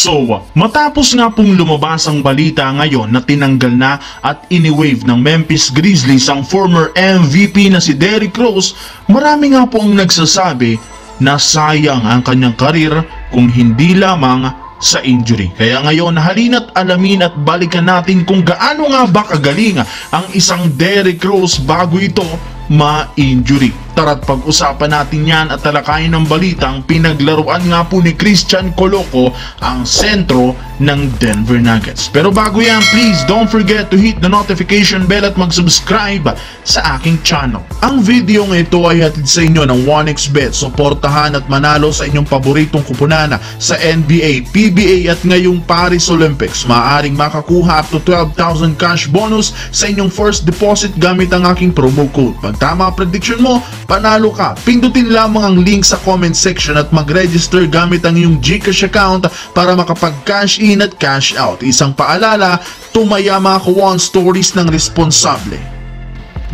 So, matapos nga pong lumabas ang balita ngayon na tinanggal na at iniwave ng Memphis Grizzlies ang former MVP na si Derrick Rose, marami nga po ang nagsasabi na sayang ang kanyang karir kung hindi lamang sa injury. Kaya ngayon, halina't alamin at balikan natin kung gaano nga ba kagaling ang isang Derrick Rose bago ito ma-injury. Tara't pag-usapan natin yan at talakayin ng balitang pinaglaruan nga po ni Christian Coloco ang sentro ng Denver Nuggets. Pero bago yan, please don't forget to hit the notification bell at mag-subscribe sa aking channel. Ang video ng ito ay hatid sa inyo ng 1xBet. Suportahan at manalo sa inyong paboritong kupunan sa NBA, PBA at ngayong Paris Olympics. Maaaring makakuha up to 12,000 cash bonus sa inyong first deposit gamit ang aking promo code. Pag tama prediction mo, panalo ka. Pindutin lamang ang link sa comment section at mag-register gamit ang iyong GCash account para makapag-cash in at cash out. Isang paalala, tumaya mga Kawan Stories ng responsable.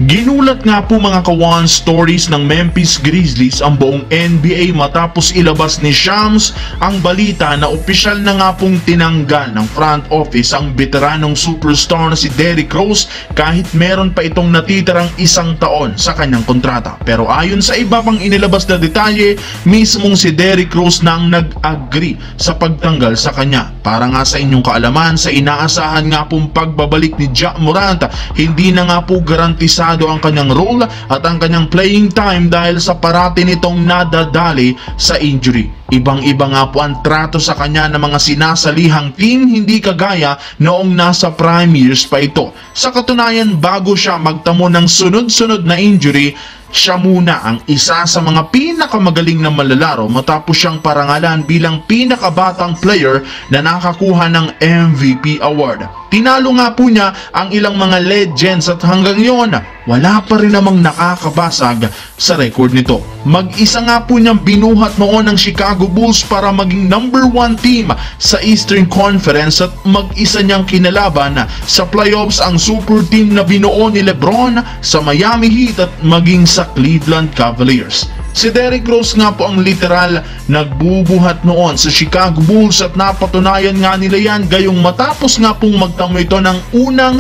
Ginulat nga po mga Kawan Stories ng Memphis Grizzlies ang buong NBA matapos ilabas ni Shams ang balita na opisyal na nga pong tinanggal ng front office ang veteranong superstar na si Derrick Rose kahit meron pa itong natitirang 1 taon sa kanyang kontrata. Pero ayon sa iba pang inilabas na detalye, mismong si Derrick Rose na ang nag-agree sa pagtanggal sa kanya. Para nga sa inyong kaalaman, sa inaasahan nga pong pagbabalik ni Ja Morant, hindi na nga po garantisado ang kanyang role at ang kanyang playing time dahil sa parati nitong nadadali sa injury. Ibang-iba nga po ang trato sa kanya ng mga sinasalihang team, hindi kagaya noong nasa prime years pa ito. Sa katunayan, bago siya magtamo ng sunod-sunod na injury, siya muna ang isa sa mga pinakamagaling na malalaro matapos siyang parangalan bilang pinakabatang player na nakakuha ng MVP award. Tinalo nga po niya ang ilang mga legends at hanggang ngayon, wala pa rin namang nakakabasag sa record nito. Mag-isa nga po niyang binuhat noon ng Chicago Bulls para maging number 1 team sa Eastern Conference at mag-isa niyang kinalaban sa playoffs ang super team na binuo ni LeBron sa Miami Heat at maging sa Cleveland Cavaliers. Si Derrick Rose nga po ang literal nagbubuhat noon sa Chicago Bulls at napatunayan nga nila yan gayong matapos nga pong magtamo ito ng unang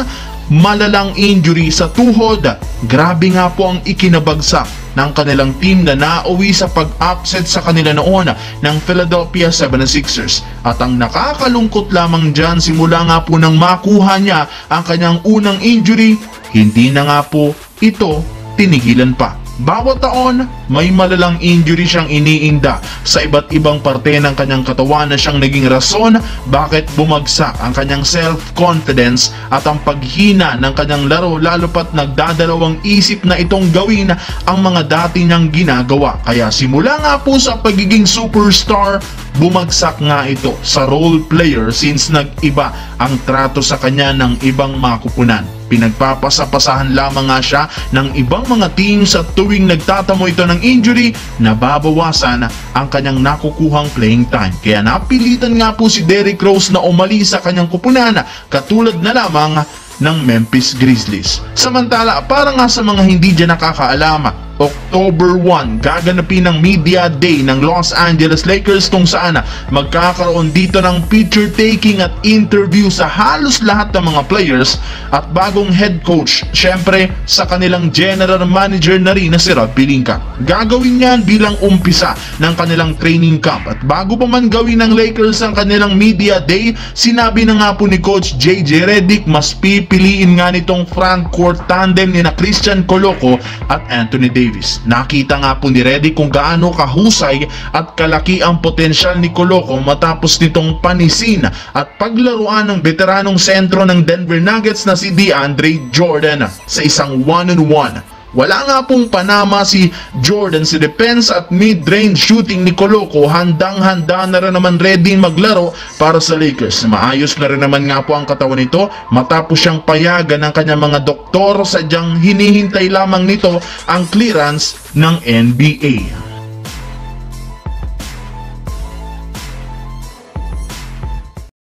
malalang injury sa tuhod. Grabe nga po ang ikinabagsak ng kanilang team na nauwi sa pag-upset sa kanila noon ng Philadelphia 76ers. At ang nakakalungkot lamang dyan, simula nga po nang makuha niya ang kanyang unang injury, hindi na nga po ito tinigilan pa. Bawat taon, may malalang injury siyang iniinda sa iba't ibang parte ng kanyang katawan na siyang naging rason bakit bumagsak ang kanyang self-confidence at ang paghina ng kanyang laro, lalo pat nagdadalawang isip na itong gawin ang mga dati niyang ginagawa. Kaya simula nga po sa pagiging superstar, bumagsak nga ito sa role player since nag-iba ang trato sa kanya ng ibang makupunan. Pinagpapasapasahan lamang nga siya ng ibang mga teams at tuwing nagtatamo ito ng injury, nababawasan ang kanyang nakukuhang playing time. Kaya napilitan nga po si Derrick Rose na umalis sa kanyang kupunan katulad na lamang ng Memphis Grizzlies. Samantala, para nga sa mga hindi dyan nakakaalam, October 1, gaganapin ang Media Day ng Los Angeles Lakers kung saan magkakaroon dito ng picture taking at interview sa halos lahat ng mga players at bagong head coach, syempre sa kanilang general manager na rin na si Rob Pelinka. Gagawin yan bilang umpisa ng kanilang training camp at bago pa man gawin ng Lakers ang kanilang Media Day, sinabi na nga po ni Coach JJ Redick mas pipiliin nga nitong frontcourt tandem ni na Christian Coloco at Anthony Davis. Nakita nga po ni Redick kung gaano kahusay at kalaki ang potensyal ni Coloco matapos nitong panisin at paglaruan ng veteranong sentro ng Denver Nuggets na si DeAndre Jordan sa isang one-on-one. Wala nga pong panama si Jordan sa defense at mid-range shooting ni Coloco, handang-handa na rin naman ready maglaro para sa Lakers. Maayos na rin naman nga po ang katawan nito matapos siyang payagan ng kanyang mga doktor, sadyang hinihintay lamang nito ang clearance ng NBA.